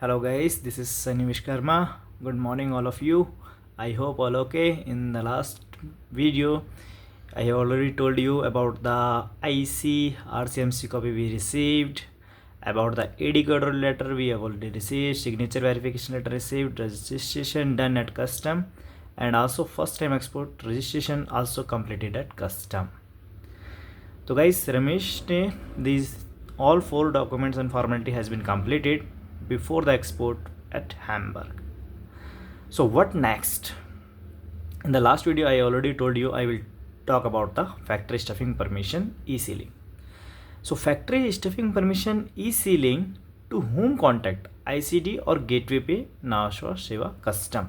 Hello guys, this is Sunny Vishkarma. Good morning all of you. I hope all okay. In the last video, I have already told you about the IC RCMC copy we received, about the AD code letter we have already received, signature verification letter received, registration done at custom, and also first time export registration also completed at custom. So guys, Ramesh ne these all 4 documents and formality has been completed before the export at Hamburg. So what next? In the last video I already told you I will talk about the factory stuffing permission e-sealing. So factory stuffing permission e-sealing, to whom contact? ICD or gateway pay Nava Sheva custom.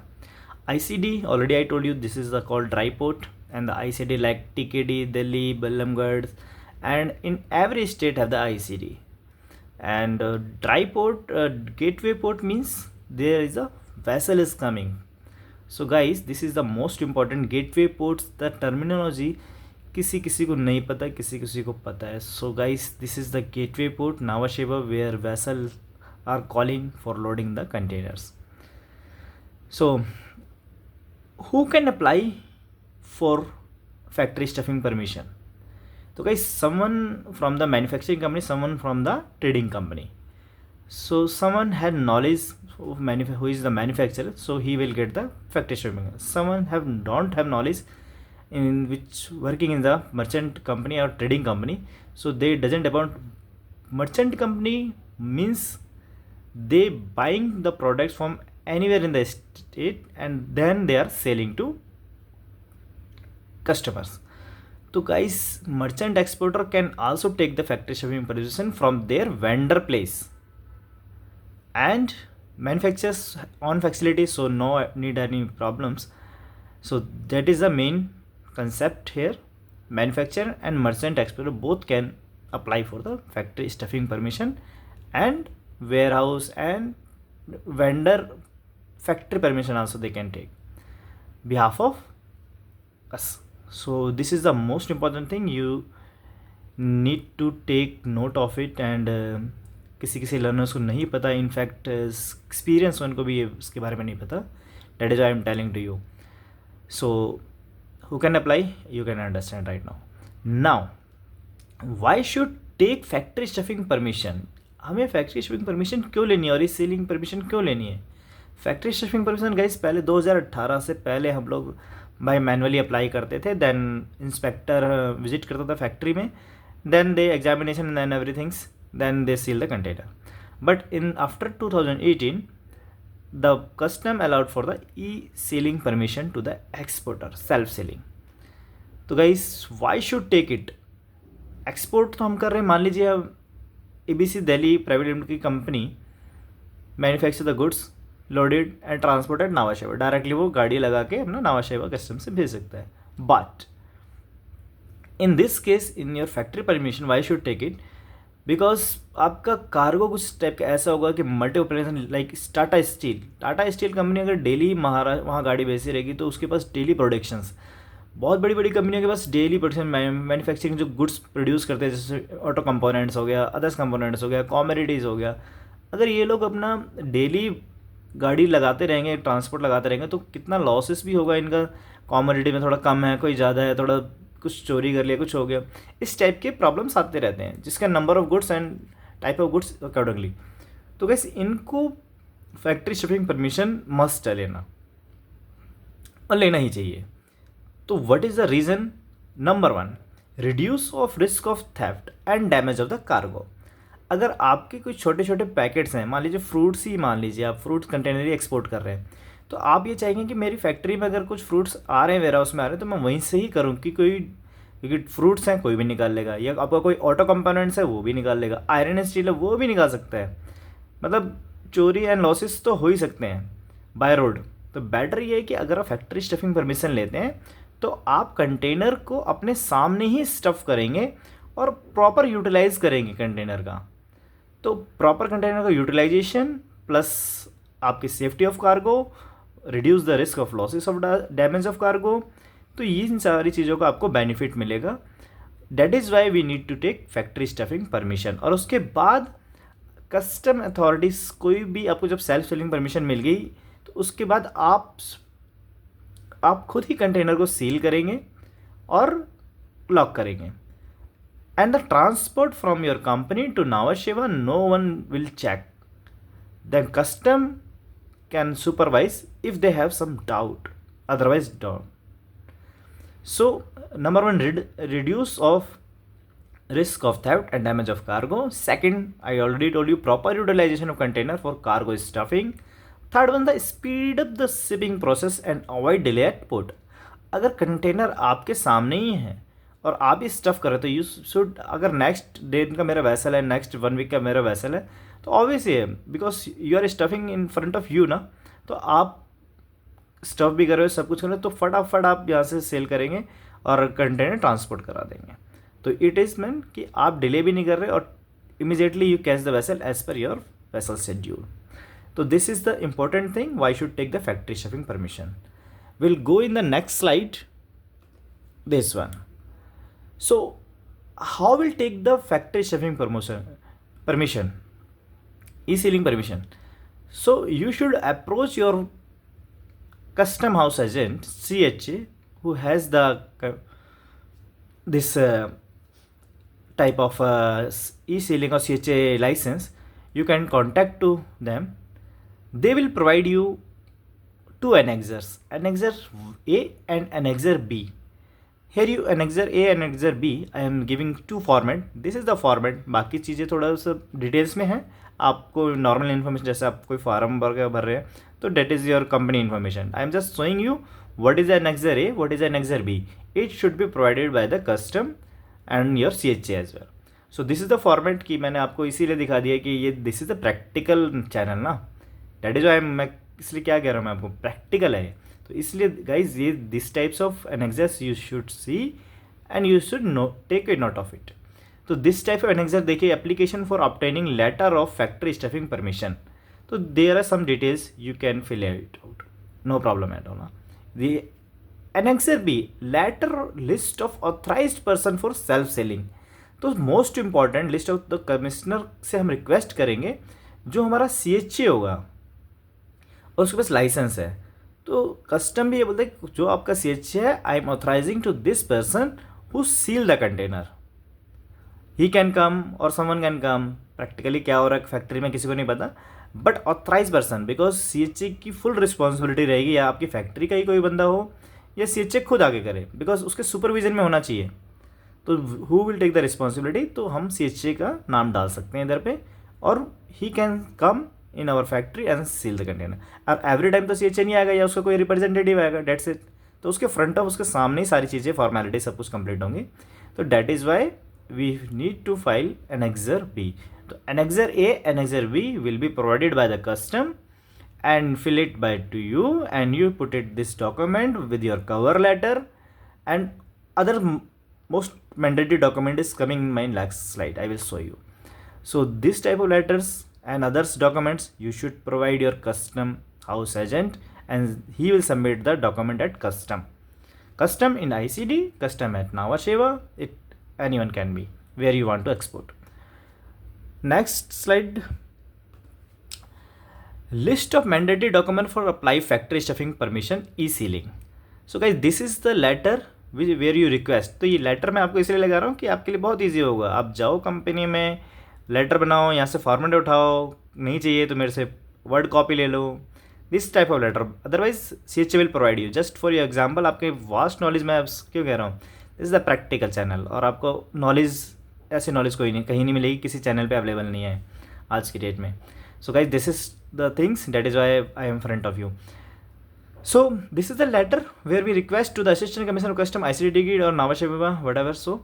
ICD already I told you this is the called dry port, and the ICD like TKD, Delhi, Bellamgarh, and in every state have the ICD. And dry port, gateway port means there is a vessel is coming. So guys, this is the most important. Gateway ports, the terminology किसी किसी को नहीं पता, किसी किसी को पता है. So guys, this is the gateway port Nhava Sheva where vessels are calling for loading the containers. So who can apply for factory stuffing permission? So guys, someone from the manufacturing company, someone from the trading company. So someone had knowledge of who is the manufacturer, so he will get the factory stuffing. Someone don't have knowledge in which working in the merchant company or trading company, so they doesn't about merchant company means they buying the products from anywhere in the state and then they are selling to customers. So guys, merchant exporter can also take the factory stuffing permission from their vendor place, and manufacturers on facility, so no need any problems. So that is the main concept here. Manufacturer and merchant exporter both can apply for the factory stuffing permission, and warehouse and vendor factory permission also they can take behalf of us. So this is the most important thing, you need to take note of it. And किसी किसी learners को नहीं पता, in fact experience उनको भी इसके बारे में नहीं पता. That is I am telling to you. So who can apply, you can understand right now. Why should take factory stuffing permission? हमें फैक्ट्री स्टफिंग परमिशन क्यों लेनी है और इस सेलिंग परमिशन क्यों लेनी है? फैक्ट्री स्टफिंग परमिशन गाइस पहले 2018 से पहले हम लोग बाय मैनुअली अप्लाई करते थे. देन इंस्पेक्टर विजिट करता था फैक्ट्री में, then they examination and everythings, then they seal the container. But in after 2018, the custom allowed for the e-sealing permission to the exporter, self-sealing. तो guys, why should take it? Export तो हम कर रहे हैं, मान लीजिए अब ABC दिल्ली प्राइवेट लिमिटेड की company manufacture the goods, loaded and transported Nhava Sheva, directly वो गाड़ी लगा के अपना नावा शेवा कस्टम से भेज सकता है. But in this case in your factory permission, why should take it? Because आपका कार्गो कुछ टाइप का ऐसा होगा कि multi operation, like Tata steel company अगर डेली वहाँ गाड़ी बेची रहेगी तो उसके पास डेली प्रोडक्शंस, बहुत बड़ी बड़ी कंपनियों के पास डेली प्रोडक्शन मैन्युफैक्चरिंग जो गुड्स प्रोड्यूस करते हैं, जैसे ऑटो कंपोनेंट्स हो गया, अदर्स कंपोनेंट्स हो गया, कॉमोडिटीज़ हो गया. अगर ये लोग अपना डेली गाड़ी लगाते रहेंगे, ट्रांसपोर्ट लगाते रहेंगे, तो कितना लॉसेस भी होगा इनका. कॉमोडिटी में थोड़ा कम है, कोई ज़्यादा है, थोड़ा कुछ चोरी कर लिया, कुछ हो गया, इस टाइप के प्रॉब्लम्स आते रहते हैं, जिसका number of goods and type of goods accordingly. तो गैस इनको फैक्ट्री स्टफिंग परमिशन मस्ट है लेना, और लेना ही चाहिए. तो what is the reason? Number 1, reduce of risk of theft and damage of the cargo. अगर आपके कुछ छोटे छोटे पैकेट्स हैं, मान लीजिए फ्रूट्स ही, मान लीजिए आप फ्रूट्स कंटेनर ही एक्सपोर्ट कर रहे हैं, तो आप ये चाहेंगे कि मेरी फैक्ट्री में अगर कुछ फ्रूट्स आ रहे हैं, वेयर हाउस में आ रहे हैं, तो मैं वहीं से ही करूँ कि क्योंकि फ्रूट्स हैं कोई भी निकाल लेगा, या आपका कोई ऑटो कंपोनेंट्स है वो भी निकाल लेगा, आयरन एंड स्टील है वो भी निकाल सकता है. मतलब चोरी एंड लॉसेस तो हो ही सकते हैं बाय रोड. तो बेटर ये है कि अगर आप फैक्ट्री स्टफिंग परमिशन लेते हैं तो आप कंटेनर को अपने सामने ही स्टफ़ करेंगे और प्रॉपर यूटिलाइज करेंगे कंटेनर का. तो प्रॉपर कंटेनर का यूटिलाइजेशन प्लस आपकी safety of cargo, reduce the risk of losses of damage of cargo, तो ये इन सारी चीज़ों का आपको बेनिफिट मिलेगा. That is why we need to take factory stuffing permission. और उसके बाद कस्टम अथॉरिटीज़ कोई भी आपको जब सेल्फ सेलिंग परमिशन मिल गई तो उसके बाद आप खुद ही कंटेनर को सील करेंगे और लॉक करेंगे. And the transport from your company to Nhava Sheva no one will check. Then custom can supervise if they have some doubt, otherwise don't. So number one, reduce of risk of theft and damage of cargo. Second, I already told you, proper utilization of container for cargo stuffing. Third one, the speed up the shipping process and avoid delay at port. अगर container आपके सामने ही है और आप ही stuff कर रहे हो तो यू शुड, अगर नेक्स्ट डे का मेरा वैसल है, नेक्स्ट 1 वीक का मेरा वैसल है, तो ऑब्वियस है because you are stuffing in front of you ना, तो आप स्टफ भी कर रहे हो, सब कुछ कर रहे हो, तो फटाफट आप यहाँ से सेल करेंगे और कंटेनर ट्रांसपोर्ट करा देंगे. तो इट इज़ मीन कि आप डिले भी नहीं कर रहे और immediately you catch the vessel as per your vessel schedule. तो this is the important thing why should take the factory stuffing permission. Will go in the next slide, this one. So how will take the factory stuffing permission, e-sealing permission? So you should approach your custom house agent CHA who has the this type of e-sealing or CHA license. You can contact to them. They will provide you two annexers, annexer A and annexer B. Here you annexer A and annexer B, I am giving two format. This is the format. बाकी चीज़ें थोड़ा सा details में है. आपको normal information, जैसे आप कोई फार्म वगैरह भर रहे हैं तो that is your company information. I am just showing you what is annexer A, what is annexer B. It should be provided by the custom and your CHA as well. So this is the format कि मैंने आपको इसीलिए दिखा दिया कि ये this is the practical channel ना. Date is Y मैं इसलिए क्या कह रहा हूँ, मैं आपको प्रैक्टिकल है. तो इसलिए गाइज ये this types of annexures you should see and you should know take a note of it. तो दिस टाइप ऑफ एनेक्सर देखिए, application for obtaining letter of factory stuffing permission. तो there are some details you can fill it out, no problem at all. The annexure B, letter list of authorized person for self sealing. तो most important list of the commissioner से हम request करेंगे जो हमारा CHA होगा और उसके पास licence है. तो कस्टम भी ये बोलते हैं जो आपका CHA है, I am authorising to this person who seal the container. He can come or someone can come. Practically क्या हो रहा है फैक्ट्री में किसी को नहीं पता, but authorise person, because CHA की फुल रिस्पॉन्सिबिलिटी रहेगी, या आपकी फैक्ट्री का ही कोई बंदा हो या CHA खुद आगे करे, बिकॉज उसके सुपरविजन में होना चाहिए. तो who will take the responsibility, तो हम CHA का नाम डाल सकते हैं इधर पे, और he can come in our factory and seal the container. अब एवरी टाइम तो CHA नहीं आएगा या उसका कोई रिप्रेजेंटेटिव आएगा, डेट्स इट. तो उसके फ्रंट ऑफ उसके सामने ही सारी चीज़ें फॉर्मेलिटी सब कुछ कंप्लीट होंगी. तो that is why we need to file annexer B. तो annexer A, annexer B will be provided by the custom and fill it by to you, and you put it this document with your cover letter, and other most mandatory document is coming in my next slide. I will show you. So this type of letters and others documents you should provide your custom house agent, and he will submit the document at custom in ICD, custom at Nawa Sheva. It anyone can be where you want to export. Next slide, list of mandatory document for apply factory stuffing permission e-sealing. So guys, this is the letter where you request. तो ये letter मैं आपको इसलिए लगा रहा हूँ कि आपके लिए बहुत ईजी होगा. आप जाओ कंपनी में, लेटर बनाओ, यहाँ से फॉर्मेट उठाओ, नहीं चाहिए तो मेरे से वर्ड कॉपी ले लो, this type of letter. Otherwise CHA will provide you. Just for your example, आपके वास्ट नॉलेज में क्यों कह रहा हूँ, this is the practical channel, और आपको नॉलेज, ऐसी नॉलेज कोई नहीं, कहीं नहीं मिलेगी, किसी चैनल पे अवेलेबल नहीं है आज की डेट में. So guys, this is the things, that is Y I am front of you. So this is the letter where we request to the Assistant Commissioner of Custom, ICD Digit or Nawa Sheva, whatever. So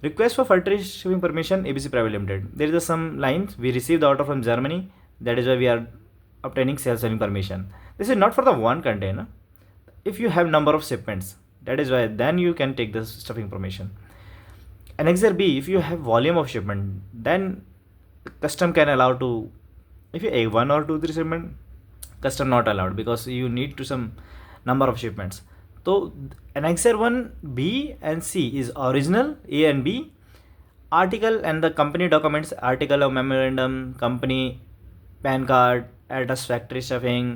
request for factory shipping permission, ABC Private Limited. There is some lines. We received the order from Germany. That is why we are obtaining sales selling permission. This is not for the one container. If you have number of shipments, that is why then you can take the stuffing permission. Annexer B, if you have volume of shipment, then custom can allow to, if you have 1 or 2, 3 shipment, custom not allowed because you need to some number of shipments. So annexer 1 B and C is original, A and B Article and the company documents, article of memorandum, company PAN card, address, factory stuffing,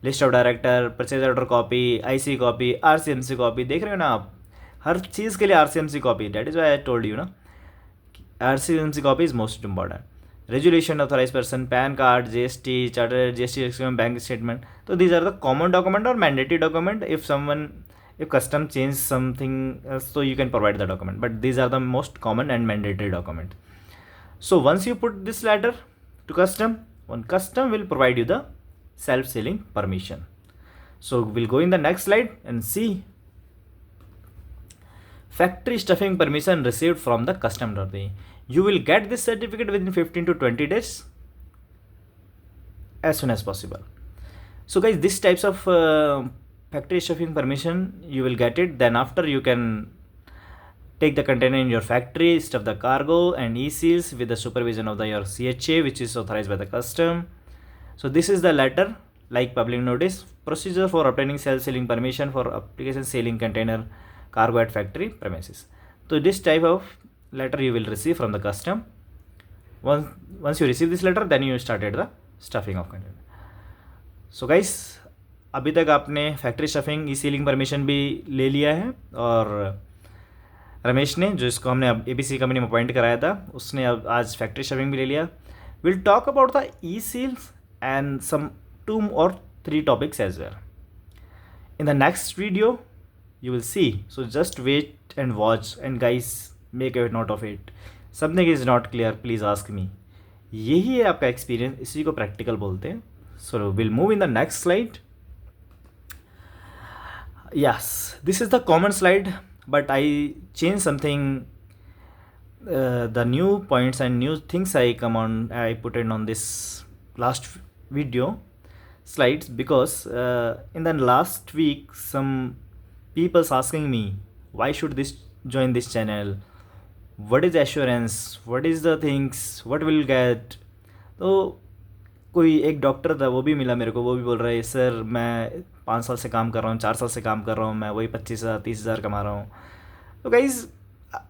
list of director, purchase order copy, IC copy, RCMC copy. देख रहे हो ना आप, हर चीज़ के लिए RCMC copy. That is why I told you ना, RCMC copy is most important. Resolution, authorize person, PAN card, GST, charter, GST, bank statement. तो these are the common document और mandatory document. if custom change something, so you can provide the document, but these are the most common and mandatory document. So once you put this letter to custom, one custom will provide you the self-sealing permission. So we'll go in the next slide and see factory stuffing permission received from the custom. You will get this certificate within 15 to 20 days as soon as possible. So guys, this types of factory stuffing permission you will get it. Then after you can take the container in your factory, stuff the cargo and e-seals with the supervision of your CHA, which is authorized by the custom. So this is the letter, like public notice, procedure for obtaining self-sealing permission for application sealing container cargo at factory premises. So this type of letter you will receive from the custom. Once you receive this letter, then you started the stuffing of container. So guys, अभी तक आपने factory stuffing E sealing permission भी ले लिया है, और रमेश ने, जो इसको हमने अब ABC कंपनी में अपॉइंट कराया था, उसने अब आज फैक्ट्री स्टफिंग भी ले लिया. Will talk about the E seals and some 2 or 3 topics as well. In the next video you will see, so just wait and watch, and guys make a note of it. Something is not clear, please ask me. यही है आपका experience, इसी को practical बोलते हैं. So we'll move in the next slide. Yes, this is the common slide, but I changed something, the new points and new things I put it on this last video slides, because in the last week some people's asking me, why should this join this channel, what is assurance, what is the things, what will get. तो कोई एक doctor था, वो भी मिला मेरे को, वो भी बोल रहा है, सर मैं 5 साल से काम कर रहा हूँ, 4 साल से काम कर रहा हूँ, मैं वही 25,000 30,000 कमा रहा हूँ. तो गाइज़,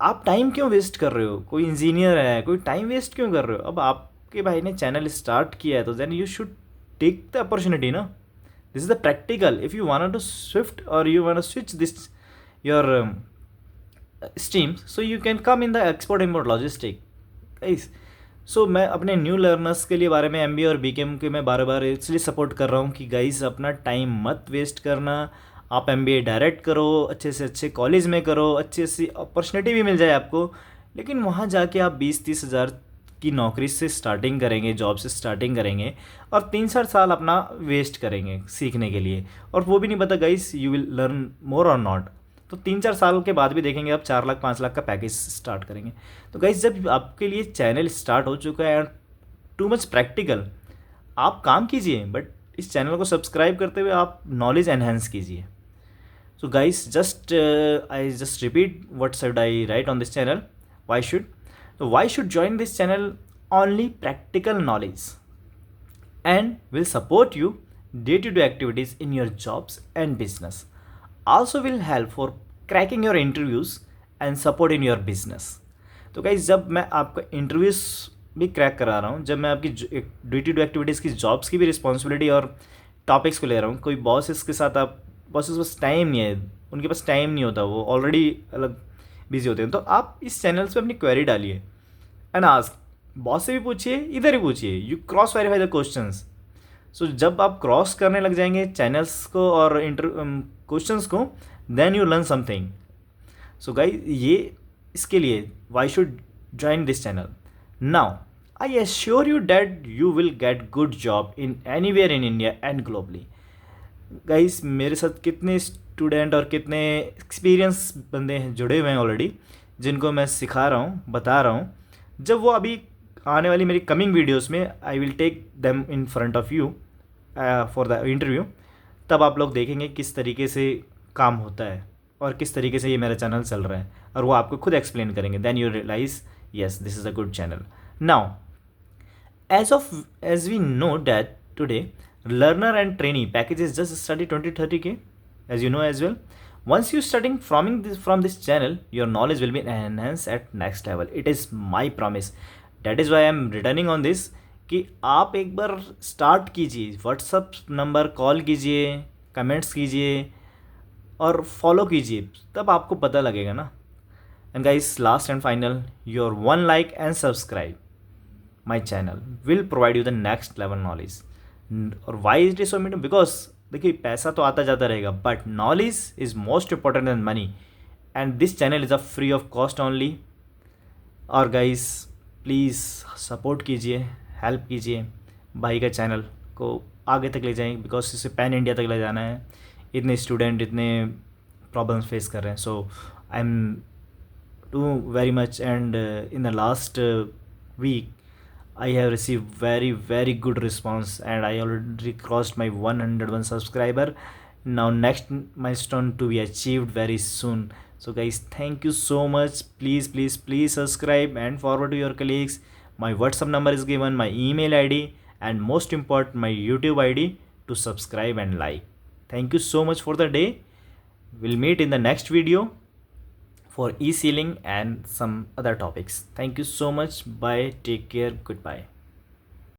आप टाइम क्यों वेस्ट कर रहे हो? कोई इंजीनियर है, कोई टाइम वेस्ट क्यों कर रहे हो? अब आपके भाई ने चैनल स्टार्ट किया है, तो then you should take the opportunity ना. This is the practical. If you want to swift और you want to switch this your streams, so you can come in the export import logistic. Guys, so मैं अपने new learners के लिए बारे में MBA और BCom के मैं बार बार इसलिए सपोर्ट कर रहा हूँ कि गाइस, अपना टाइम मत वेस्ट करना. आप MBA डायरेक्ट करो, अच्छे से अच्छे कॉलेज में करो, अच्छी सी अपॉर्चुनिटी भी मिल जाए आपको, लेकिन वहाँ जाके आप 20-30 हज़ार की नौकरी से स्टार्टिंग करेंगे, जॉब से स्टार्टिंग करेंगे, और 3-4 साल अपना वेस्ट करेंगे सीखने के लिए, और वो भी नहीं पता guys you will learn more और नॉट. तो 3-4 साल के बाद भी देखेंगे आप 4 लाख 5 लाख का पैकेज स्टार्ट करेंगे. तो गाइस, जब आपके लिए चैनल स्टार्ट हो चुका है, टू मच प्रैक्टिकल, आप काम कीजिए, बट इस चैनल को सब्सक्राइब करते हुए आप नॉलेज एनहेंस कीजिए. So guys, I just repeat what should I right on this channel. Why should join this channel? Only practical knowledge and will support you day-to-day activities in your jobs and business. Also will help for cracking your interviews and support in your business. तो guys, जब मैं आपका interviews भी crack करा रहा हूँ, जब मैं आपकी डे-टू-डे एक्टिविटीज़ की, जॉब्स की भी रिस्पॉन्सिबिलिटी और टॉपिक्स को ले रहा हूँ, कोई बॉसेस के साथ आप, बॉसेस पास टाइम नहीं है, उनके पास टाइम नहीं होता, वो ऑलरेडी अलग बिजी होते हैं, तो आप इस चैनल पे अपनी क्वेरी डालिए एंड आस्क. बॉस से भी पूछिए, इधर ही पूछिए, you cross verify the questions. So जब आप क्रॉस करने लग जाएंगे चैनल्स को और क्वेश्चंस को, then you learn something. So guys, ये इसके लिए why should join this channel. Now I assure you that you will get good job in anywhere in India and globally. Guys, मेरे साथ कितने स्टूडेंट और कितने एक्सपीरियंस बंदे हैं जुड़े हुए हैं ऑलरेडी, जिनको मैं सिखा रहा हूँ, बता रहा हूँ. जब वो अभी आने वाली मेरी कमिंग वीडियोस में I will take them in front of you for the interview, तब आप लोग देखेंगे किस तरीके से काम होता है और किस तरीके से ये मेरा चैनल चल रहा है, और वो आपको खुद एक्सप्लेन करेंगे. Then you realise yes, this is a good channel. Now, as we know that today learner and trainee packages just started 20-30K, as you know as well. Once you starting from this channel, your knowledge will be enhanced at next level. It is my promise. That is why I am returning on this कि आप एक बार start कीजिए, WhatsApp number call कीजिए, comments कीजिए और follow कीजिए, तब आपको पता लगेगा ना. And guys, last and final, your 1 like and subscribe my channel will provide you the next level knowledge. और why it is so medium? Because देखिए, पैसा तो आता जाता रहेगा, but knowledge is most important than money. And this channel is a free of cost only. और guys, please support कीजिए, help कीजिए, भाई का चैनल को आगे तक ले जाएं, बिकॉज इसे पैन इंडिया तक ले जाना है. इतने स्टूडेंट इतने प्रॉब्लम्स फेस कर रहे हैं. So I am do very much. And in the last week I have received very good response, and I already crossed my 101 subscriber. Now next milestone to be achieved very soon. So guys, thank you so much. Please subscribe and forward to your colleagues. My WhatsApp number is given, my email ID, and most important, my YouTube ID to subscribe and like. Thank you so much for the day. We'll meet in the next video for e-sealing and some other topics. Thank you so much. Bye. Take care. Goodbye.